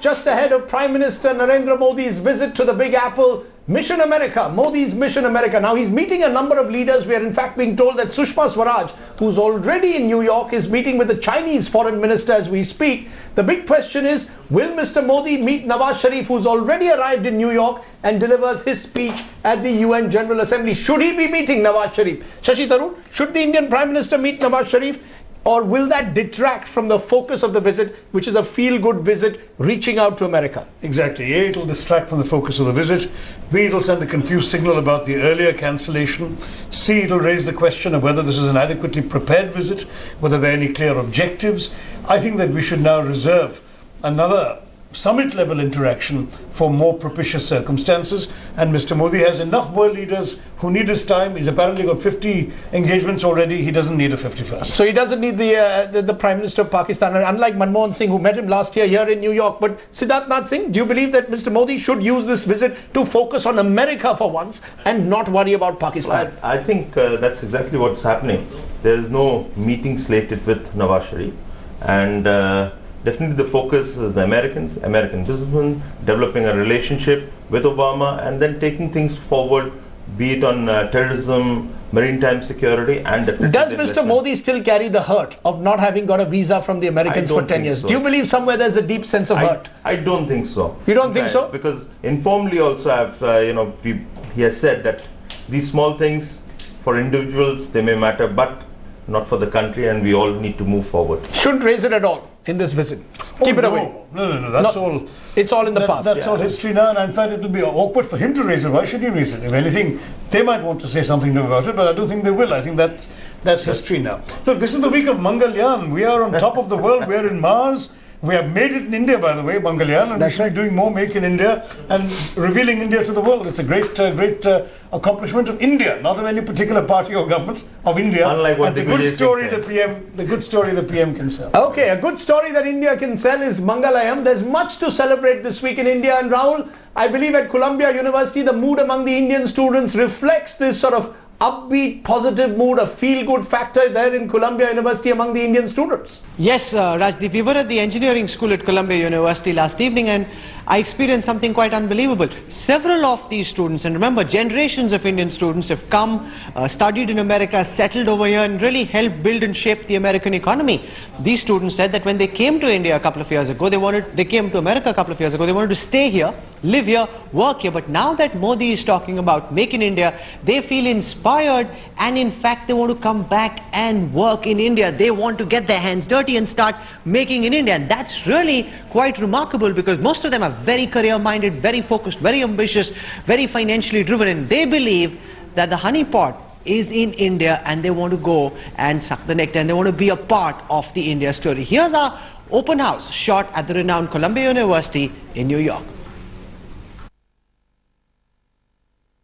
Just ahead of Prime Minister Narendra Modi's visit to the Big Apple, Mission America, Modi's Mission America. Now he's meeting a number of leaders. We are in fact being told that Sushma Swaraj, who's already in New York, is meeting with the Chinese foreign minister as we speak. The big question is, will Mr. Modi meet Nawaz Sharif, who's already arrived in New York and delivers his speech at the UN General Assembly? Should he be meeting Nawaz Sharif? Shashi Tharoor, should the Indian Prime Minister meet Nawaz Sharif? Or will that detract from the focus of the visit, which is a feel-good visit reaching out to America? Exactly. A, it'll distract from the focus of the visit. B, it'll send a confused signal about the earlier cancellation. C, it'll raise the question of whether this is an adequately prepared visit, whether there are any clear objectives. I think that we should now reserve another summit-level interaction for more propitious circumstances, and Mr. Modi has enough world leaders who need his time. He's apparently got 50 engagements already. He doesn't need a 51st. So he doesn't need the Prime Minister of Pakistan, unlike Manmohan Singh, who met him last year here in New York. But Siddharth Nath Singh, do you believe that Mr. Modi should use this visit to focus on America for once and not worry about Pakistan? I think that's exactly what's happening. There is no meeting slated with Nawaz Sharif, and definitely the focus is the American businessmen developing a relationship with Obama and then taking things forward, be it on terrorism, maritime security, and definitely. Does Mr. Modi still carry the hurt of not having got a visa from the Americans for 10 years? So. Do you believe somewhere there's a deep sense of hurt? I don't think so. You don't think so? Because informally also he has said that these small things for individuals, they may matter, but not for the country, and we all need to move forward. Shouldn't raise it at all in this visit. Keep it away. No. That's all. It's all in the past. That's all history now, and in fact, it will be awkward for him to raise it. Why should he raise it? If anything, they might want to say something about it, but I don't think they will. I think that's history now. Look, this is the week of Mangalyaan. We are on top of the world. We are in Mars. We have made it in India, by the way, Mangalyaan, and we should be doing more Make in India and revealing India to the world. It's a great accomplishment of India, not of any particular party or government, of India. Unlike what the good story the good story the PM can sell. Okay, a good story that India can sell is Mangalayam. There's much to celebrate this week in India, and Rahul, I believe at Columbia University, the mood among the Indian students reflects this sort of upbeat, positive mood, a feel-good factor there in Columbia University among the Indian students. Yes, Rajdeep, we were at the engineering school at Columbia University last evening, and I experienced something quite unbelievable. Several of these students, and remember, generations of Indian students have come, studied in America, settled over here, and really helped build and shape the American economy. These students said that when they came to India a couple of years ago, they came to America a couple of years ago, they wanted to stay here, live here, work here. But now that Modi is talking about Make in India, they feel inspired, and in fact, they want to come back and work in India. They want to get their hands dirty and start making in India. And that's really quite remarkable, because most of them are very career-minded, very focused, very ambitious, very financially driven, and they believe that the honeypot is in India, and they want to go and suck the nectar, and they want to be a part of the India story. Here's our open house shot at the renowned Columbia University in New York.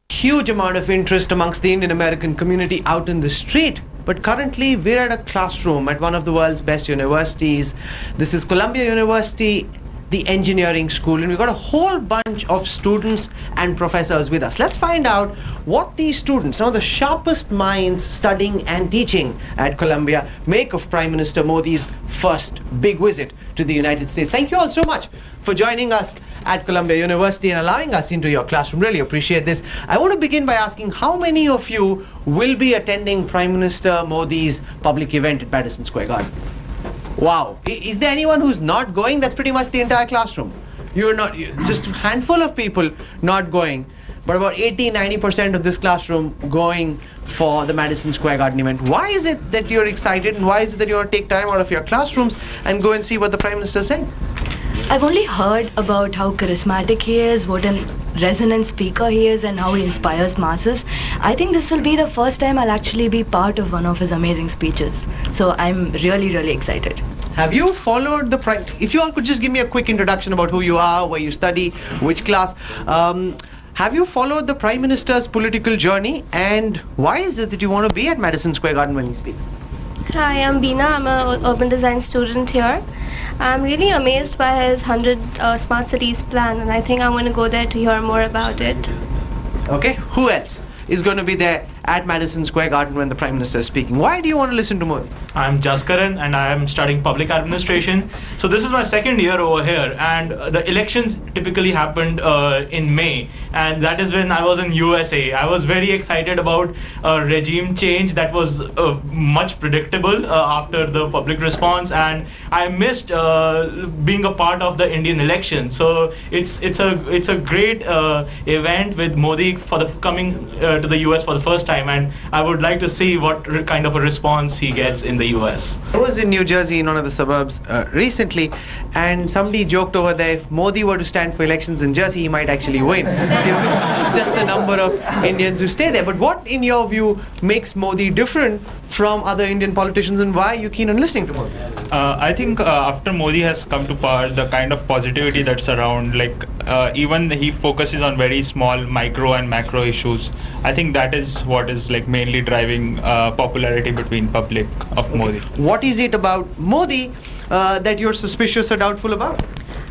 Huge amount of interest amongst the Indian American community out in the street. But currently we're at a classroom at one of the world's best universities. This is Columbia University, the engineering school, and we've got a whole bunch of students and professors with us. Let's find out what these students, some of the sharpest minds studying and teaching at Columbia, make of Prime Minister Modi's first big visit to the United States. Thank you all so much for joining us at Columbia University and allowing us into your classroom. Really appreciate this. I want to begin by asking, how many of you will be attending Prime Minister Modi's public event at Madison Square Garden? Wow. Is there anyone who's not going? That's pretty much the entire classroom. Just a handful of people not going, but about 80–90% of this classroom going for the Madison Square Garden event. Why is it that you're excited, and why is it that you want to take time out of your classrooms and go and see what the Prime Minister is saying? I've only heard about how charismatic he is, what a resonant speaker he is, and how he inspires masses. I think this will be the first time I'll actually be part of one of his amazing speeches. So I'm really, really excited. Have you followed the Prime... If you all could just give me a quick introduction about who you are, where you study, which class. Have you followed the Prime Minister's political journey, and why is it that you want to be at Madison Square Garden when he speaks? Hi, I'm Beena. I'm an urban design student here. I'm really amazed by his 100 smart cities plan, and I think I'm going to go there to hear more about it. Okay, who else is going to be there at Madison Square Garden when the Prime Minister is speaking. Why do you want to listen to Modi? I'm Jaskaran and I am studying public administration. So this is my second year over here, and the elections typically happened in May, and that is when I was in U.S.A. I was very excited about a regime change that was much predictable after the public response, and I missed being a part of the Indian election. So it's a great event with Modi for the coming to the US for the first time, and I would like to see what kind of a response he gets in the US. I was in New Jersey in one of the suburbs recently, and somebody joked over there, if Modi were to stand for elections in Jersey, he might actually win, given just the number of Indians who stay there. But what, in your view, makes Modi different from other Indian politicians, and why are you keen on listening to Modi? I think after Modi has come to power, the kind of positivity that's around, like even he focuses on very small micro and macro issues. I think that is what is like mainly driving popularity between public of Modi. What is it about Modi that you're suspicious or doubtful about?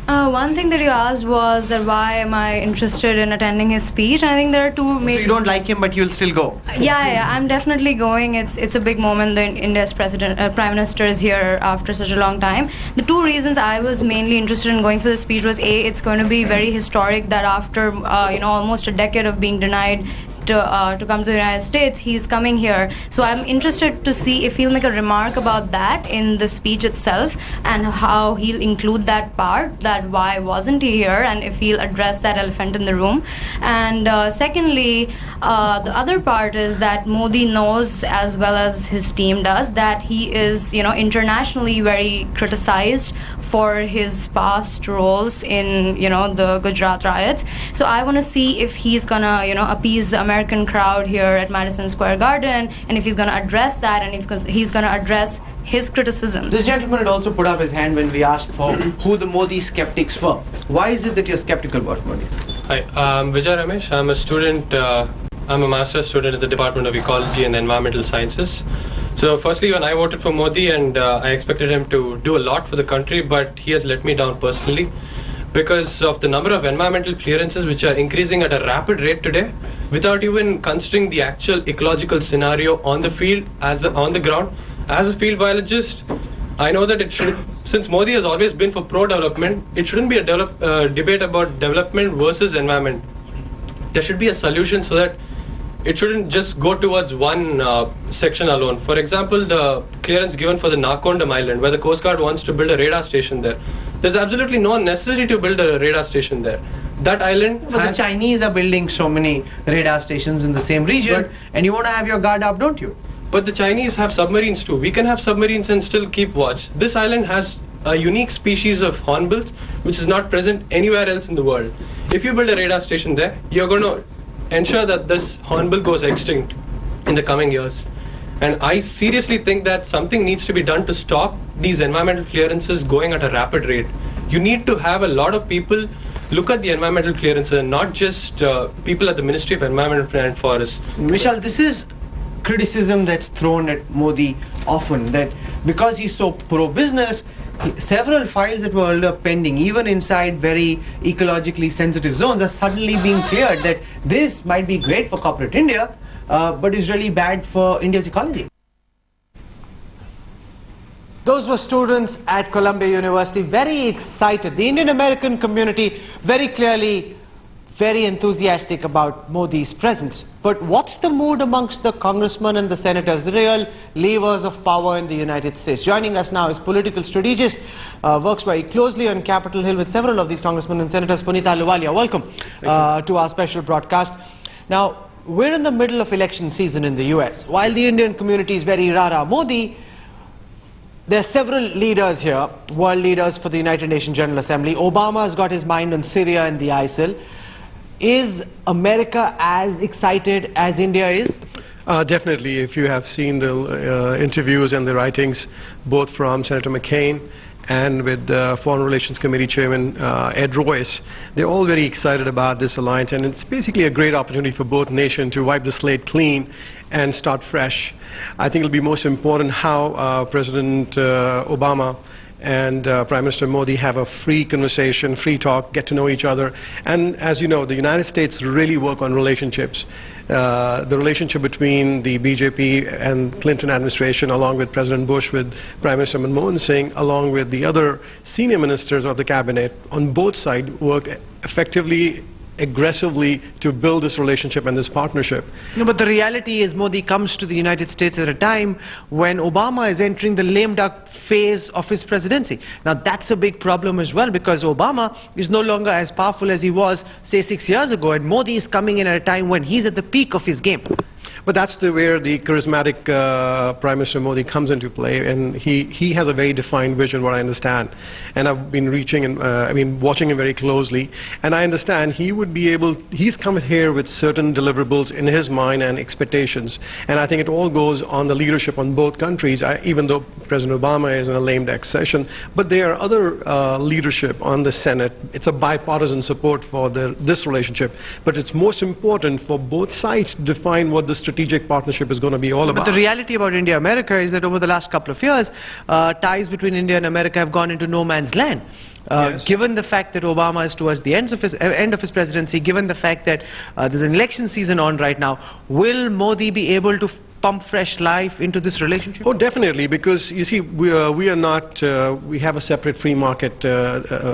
One thing that you asked was that why am I interested in attending his speech? And I think there are two major... So you don't like him, but you'll still go? Yeah, I'm definitely going. It's a big moment that India's Prime Minister is here after such a long time. The two reasons I was mainly interested in going for the speech was, A, it's going to be very historic that after almost a decade of being denied to come to the United States, he's coming here. So I'm interested to see if he'll make a remark about that in the speech itself, and how he'll include that part, that why wasn't he here, and if he'll address that elephant in the room. And secondly, the other part is that Modi knows, as well as his team does, that he is internationally very criticized for his past roles in the Gujarat riots. So I want to see if he's gonna appease the American crowd here at Madison Square Garden, and if he's going to address that, and if he's going to address his criticism. This gentleman had also put up his hand when we asked for who the Modi skeptics were. Why is it that you're skeptical about Modi? Hi, I'm Vijay Ramesh. I'm a student, I'm a master's student at the Department of Ecology and Environmental Sciences. So firstly, when I voted for Modi, and I expected him to do a lot for the country, but he has let me down personally, because of the number of environmental clearances which are increasing at a rapid rate today, without even considering the actual ecological scenario on the field, on the ground. As a field biologist, I know that since Modi has always been for pro-development, it shouldn't be a debate about development versus environment. There should be a solution so that it shouldn't just go towards one section alone. For example, the clearance given for the Nakondam Island, where the Coast Guard wants to build a radar station there. There's absolutely no necessity to build a radar station there. That island But the Chinese are building so many radar stations in the same region, and you want to have your guard up, don't you? But the Chinese have submarines too. We can have submarines and still keep watch. This island has a unique species of hornbills which is not present anywhere else in the world. If you build a radar station there, you're going to ensure that this hornbill goes extinct in the coming years. And I seriously think that something needs to be done to stop these environmental clearances going at a rapid rate. You need to have a lot of people look at the environmental clearances, and not just people at the Ministry of Environment and Forests. Vishal, this is criticism that's thrown at Modi often, that because he's so pro-business, several files that were earlier pending, even inside very ecologically sensitive zones, are suddenly being cleared, that this might be great for corporate India, but is really bad for India's ecology. Those were students at Columbia University, very excited. The Indian American community very clearly very enthusiastic about Modi's presence. But what's the mood amongst the congressmen and the senators, the real levers of power in the United States? Joining us now is political strategist, works very closely on Capitol Hill with several of these congressmen and senators, Punita Ahluwalia. Welcome to our special broadcast. Now, we're in the middle of election season in the US. While the Indian community is very rara Modi, there are several leaders here, world leaders for the United Nations General Assembly. Obama's got his mind on Syria and the ISIL. Is America as excited as India is? Definitely. If you have seen the interviews and the writings, both from Senator McCain and with the Foreign Relations Committee Chairman Ed Royce, they're all very excited about this alliance, and it's basically a great opportunity for both nations to wipe the slate clean and start fresh. I think it'll be most important how President Obama and Prime Minister Modi have a free conversation, free talk, get to know each other. And as you know, the United States really work on relationships. The relationship between the BJP and Clinton administration, along with President Bush, with Prime Minister Manmohan Singh, along with the other senior ministers of the cabinet, on both sides worked effectively, aggressively to build this relationship and this partnership. No, but the reality is Modi comes to the United States at a time when Obama is entering the lame duck phase of his presidency. Now that's a big problem as well, because Obama is no longer as powerful as he was, say, 6 years ago, and Modi is coming in at a time when he's at the peak of his game. But that's where the charismatic Prime Minister Modi comes into play, and he has a very defined vision, what I understand. And I've been watching him very closely, and I understand he would be able, he's come here with certain deliverables in his mind and expectations. And I think it all goes on the leadership on both countries, even though President Obama is in a lame duck session. But there are other leadership on the Senate. It's a bipartisan support for this relationship. But it's most important for both sides to define what the strategic partnership is going to be all about. But the reality about India-America is that over the last couple of years, ties between India and America have gone into no man's land. Yes. Given the fact that Obama is towards the end of his presidency, given the fact that there's an election season on right now, will Modi be able to pump fresh life into this relationship? Oh, definitely, because you see, we have a separate free market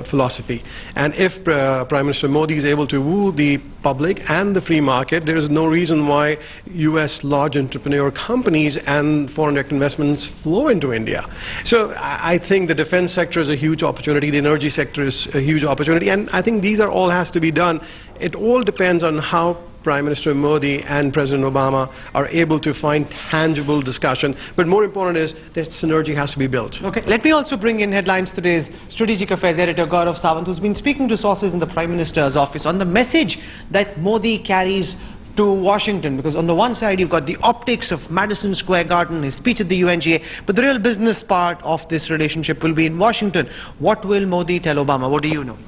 philosophy. And if Prime Minister Modi is able to woo the public and the free market, there is no reason why U.S. large entrepreneur companies and foreign direct investments flow into India. So I think the defense sector is a huge opportunity, the energy sector is a huge opportunity, and I think these are all has to be done. It all depends on how Prime Minister Modi and President Obama are able to find tangible discussion. But more important is that synergy has to be built. Okay, let me also bring in headlines today's Strategic Affairs editor Gaurav Sawant, who's been speaking to sources in the Prime Minister's office on the message that Modi carries to Washington, because on the one side you've got the optics of Madison Square Garden, his speech at the UNGA, but the real business part of this relationship will be in Washington. What will Modi tell Obama? What do you know?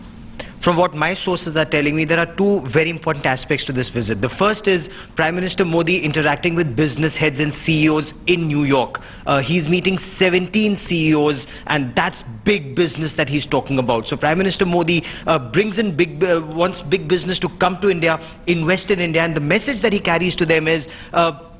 From what my sources are telling me, there are two very important aspects to this visit. The first is Prime Minister Modi interacting with business heads and CEOs in New York. He's meeting 17 CEOs, and that's big business that he's talking about. So Prime Minister Modi brings in wants big business to come to India, invest in India, and the message that he carries to them is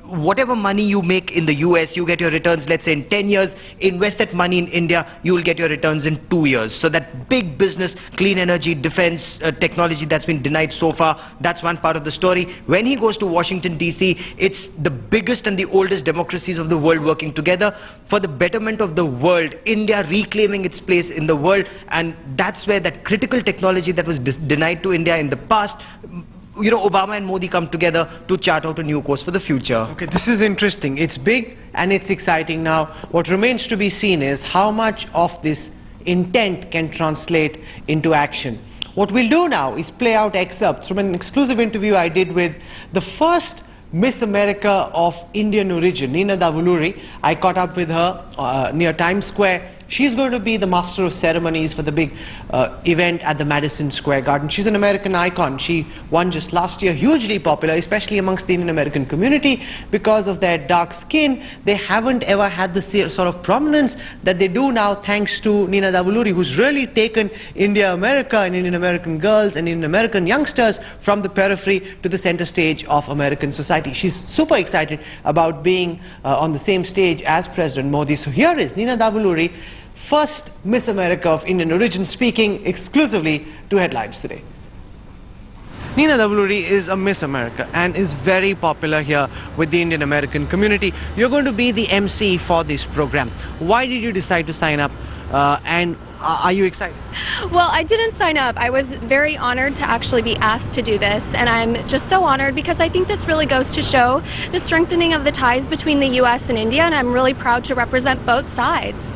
whatever money you make in the US, you get your returns, let's say in 10 years, invest that money in India, you will get your returns in 2 years. So that big business, clean energy, defense, technology that's been denied so far, that's one part of the story. When he goes to Washington, D.C., it's the biggest and the oldest democracies of the world working together for the betterment of the world, India reclaiming its place in the world, and that's where that critical technology that was denied to India in the past, you know, Obama and Modi come together to chart out a new course for the future. Okay, this is interesting. It's big and it's exciting. Now, what remains to be seen is how much of this intent can translate into action. What we'll do now is play out excerpts from an exclusive interview I did with the first Miss America of Indian origin, Nina Davuluri. I caught up with her near Times Square. She's going to be the master of ceremonies for the big event at the Madison Square Garden. She's an American icon. She won just last year, hugely popular, especially amongst the Indian American community. Because of their dark skin, they haven't ever had the sort of prominence that they do now, thanks to Nina Davuluri, who's really taken India America and Indian American girls and Indian American youngsters from the periphery to the center stage of American society. She's super excited about being on the same stage as President Modi. So here is Nina Davuluri, first Miss America of Indian origin, speaking exclusively to Headlines Today. Nina Davuluri is a Miss America and is very popular here with the Indian American community. You're going to be the MC for this program. Why did you decide to sign up and are you excited? Well, I didn't sign up. I was very honored to actually be asked to do this, and I'm just so honored because I think this really goes to show the strengthening of the ties between the U.S. and India, and I'm really proud to represent both sides.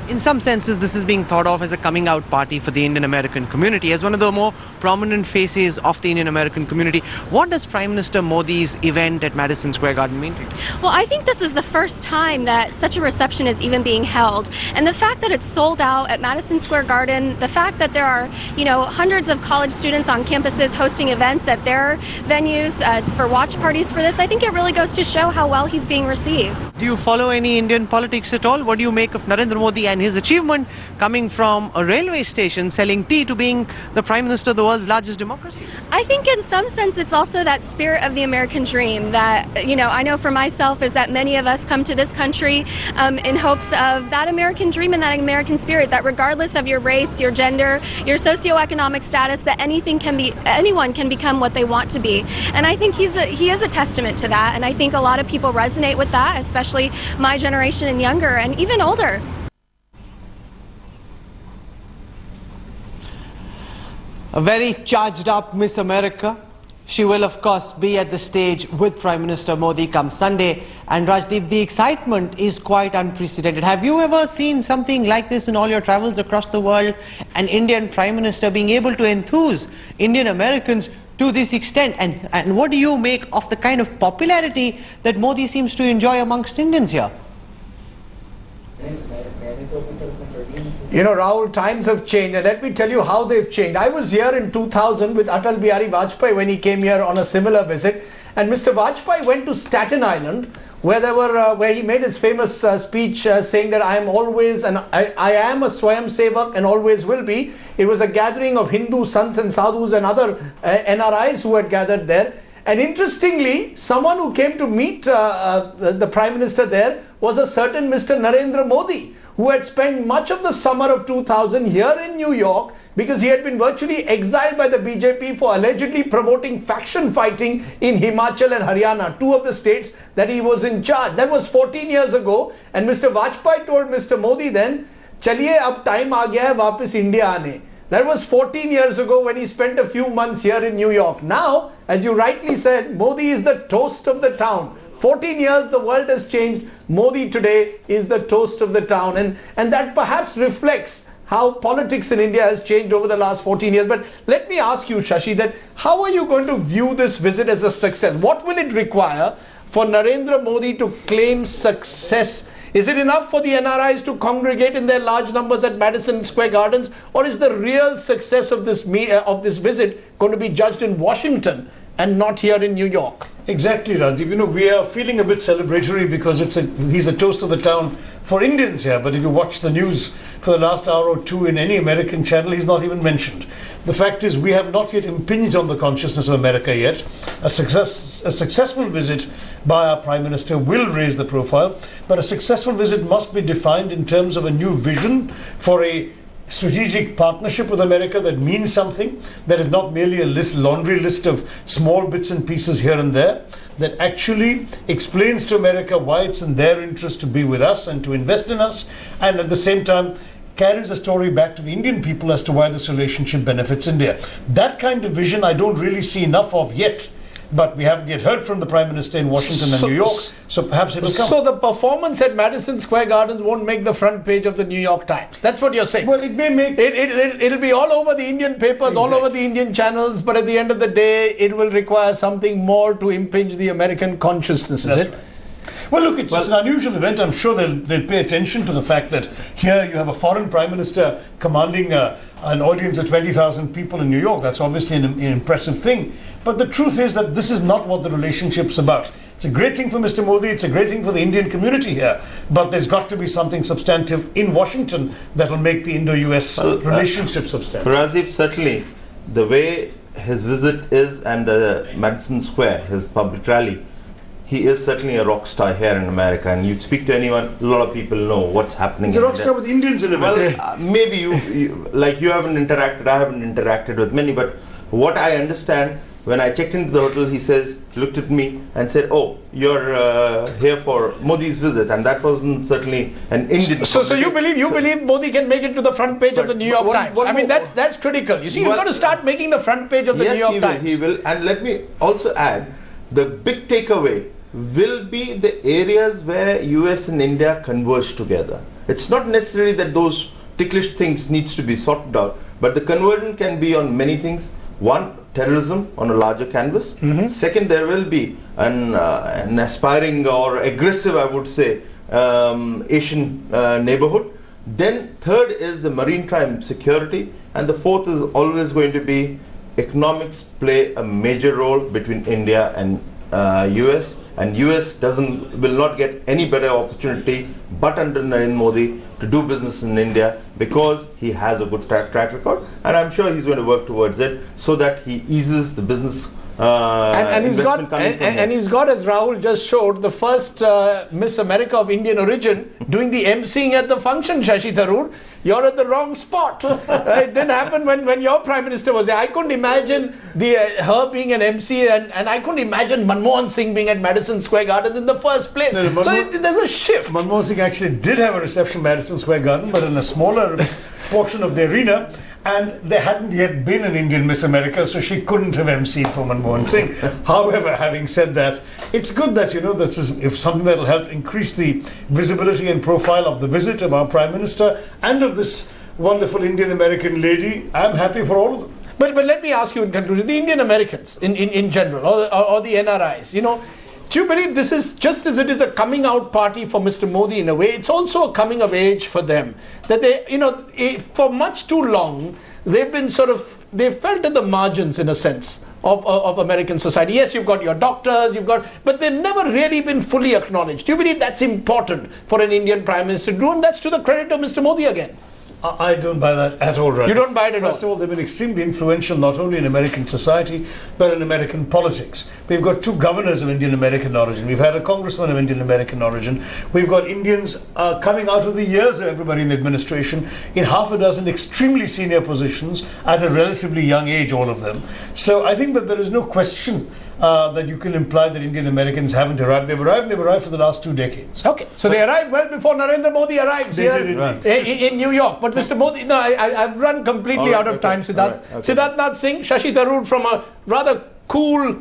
In some senses, this is being thought of as a coming out party for the Indian American community, as one of the more prominent faces of the Indian American community. What does Prime Minister Modi's event at Madison Square Garden mean to you? Well, I think this is the first time that such a reception is even being held. And the fact that it's sold out at Madison Square Garden, the fact that there are, you know, hundreds of college students on campuses hosting events at their venues for watch parties for this, I think it really goes to show how well he's being received. Do you follow any Indian politics at all? What do you make of Narendra Modi and and his achievement coming from a railway station selling tea to being the Prime Minister of the world's largest democracy? I think in some sense it's also that spirit of the American dream that, you know, I know for myself is that many of us come to this country in hopes of that American dream and that American spirit, that regardless of your race, your gender, your socioeconomic status, that anyone can become what they want to be. And I think he is a testament to that, and I think a lot of people resonate with that, especially my generation and younger and even older. A very charged up Miss America. She will of course be at the stage with Prime Minister Modi come Sunday, and Rajdeep, the excitement is quite unprecedented. Have you ever seen something like this in all your travels across the world? An Indian Prime Minister being able to enthuse Indian Americans to this extent, and what do you make of the kind of popularity that Modi seems to enjoy amongst Indians here? You know, Rahul, times have changed, and let me tell you how they've changed. I was here in 2000 with Atal Bihari Vajpayee when he came here on a similar visit, and Mr. Vajpayee went to Staten Island, where he made his famous speech saying that I am always and I am a Swayam Sevak and always will be. It was a gathering of Hindu sons and sadhus and other NRIs who had gathered there. And interestingly, someone who came to meet the Prime Minister there was a certain Mr. Narendra Modi, who had spent much of the summer of 2000 here in New York because he had been virtually exiled by the BJP for allegedly promoting faction fighting in Himachal and Haryana, two of the states that he was in charge. That was 14 years ago, and Mr. Vajpayee told Mr. Modi then, "Chaliye, ab time aa gaya hai वापस India aane." That was 14 years ago when he spent a few months here in New York. Now, as you rightly said, Modi is the toast of the town. 14 years, the world has changed. Modi today is the toast of the town. And that perhaps reflects how politics in India has changed over the last 14 years. But let me ask you, Shashi, that how are you going to view this visit as a success? What will it require for Narendra Modi to claim success? Is it enough for the NRIs to congregate in their large numbers at Madison Square Gardens? Or is the real success of this visit going to be judged in Washington and not here in New York? Exactly, Rajdeep. You know, we are feeling a bit celebratory because he's the toast of the town for Indians here. But if you watch the news for the last hour or two in any American channel, he's not even mentioned. The fact is, we have not yet impinged on the consciousness of America yet. A successful visit by our Prime Minister will raise the profile, but a successful visit must be defined in terms of a new vision for a strategic partnership with America that means something, that is not merely a laundry list of small bits and pieces here and there, that actually explains to America why it's in their interest to be with us and to invest in us, and at the same time carries the story back to the Indian people as to why this relationship benefits India. That kind of vision I don't really see enough of yet. But we haven't yet heard from the Prime Minister in Washington and New York, so perhaps it will come. So the performance at Madison Square Gardens won't make the front page of the New York Times. That's what you're saying. Well, it may make... It'll be all over the Indian papers, all over the Indian channels, but at the end of the day, it will require something more to impinge the American consciousness, is it? Right. Well, look, it's an unusual event. I'm sure they'll pay attention to the fact that here you have a foreign Prime Minister commanding an audience of 20,000 people in New York. That's obviously an impressive thing. But the truth is that this is not what the relationship's about. It's a great thing for Mr. Modi. It's a great thing for the Indian community here. But there's got to be something substantive in Washington that will make the Indo-US relationship substantive. Rajdeep, certainly the way his visit is and the Madison Square, his public rally, he is certainly a rock star here in America, and you speak to anyone, a lot of people know what's happening. He's a rock star with Indians in America. Well, maybe you haven't interacted, I haven't interacted with many, but what I understand, when I checked into the hotel, he looked at me and said, "Oh, you're here for Modi's visit," and that wasn't certainly an Indian. So you believe Modi can make it to the front page of the New York Times? I mean, that's critical. You see, you've got to start making the front page of the New York Times. He will. And let me also add, the big takeaway will be the areas where US and India converge together. It's not necessarily that those ticklish things needs to be sorted out, but the convergence can be on many things. One, terrorism on a larger canvas. Second, there will be an aspiring or aggressive, I would say, Asian neighborhood. Then third is the maritime security, and the fourth is always going to be economics play a major role between India and US. and US will not get any better opportunity but under Narendra Modi to do business in India, because he has a good track record, and I'm sure he's going to work towards it so that he eases the business and he's got, as Rahul just showed, the first Miss America of Indian origin doing the emceeing at the function. Shashi Tharoor, you're at the wrong spot. It didn't happen when your Prime Minister was there. I couldn't imagine her being an MC, and I couldn't imagine Manmohan Singh being at Madison Square Garden in the first place. No, there's a shift. Manmohan Singh actually did have a reception at Madison Square Garden, but in a smaller portion of the arena, and there hadn't yet been an Indian Miss America, so she couldn't have emceed for Manmohan Singh. However, having said that, it's good that, you know, this is if something that will help increase the visibility and profile of the visit of our Prime Minister and of this wonderful Indian American lady. I'm happy for all of them. But let me ask you in conclusion, the Indian Americans in general, or the NRIs, you know, do you believe this is, just as it is a coming out party for Mr. Modi in a way, it's also a coming of age for them? That they, you know, for much too long, they've been they've felt at the margins in a sense of American society. Yes, you've got your doctors, but they've never really been fully acknowledged. Do you believe that's important for an Indian Prime Minister to do? And that's to the credit of Mr. Modi again. I don't buy that at all, right? You don't buy it at all? First of all, they've been extremely influential not only in American society, but in American politics. We've got 2 governors of Indian American origin. We've had a congressman of Indian American origin. We've got Indians coming out of the years of everybody in the administration in half a dozen extremely senior positions at a relatively young age, all of them. So I think that there is no question that you can imply that Indian Americans haven't arrived. They've arrived for the last 2 decades. Okay, so they arrived well before Narendra Modi arrives here in New York. But Mr. Modi, no, I've run completely out of time, Siddharth. Siddharth Nath Singh, Shashi Tharoor from a rather cool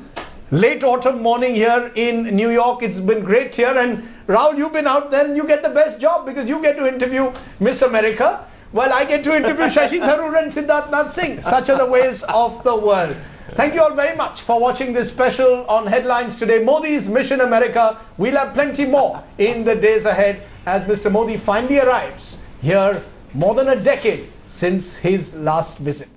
late autumn morning here in New York. It's been great here. And Rahul, you've been out there and you get the best job because you get to interview Miss America, while I get to interview Shashi Tharoor and Siddharth Nath Singh. Such are the ways of the world. Thank you all very much for watching this special on Headlines today. Modi's Mission America. We'll have plenty more in the days ahead as Mr. Modi finally arrives here more than a decade since his last visit.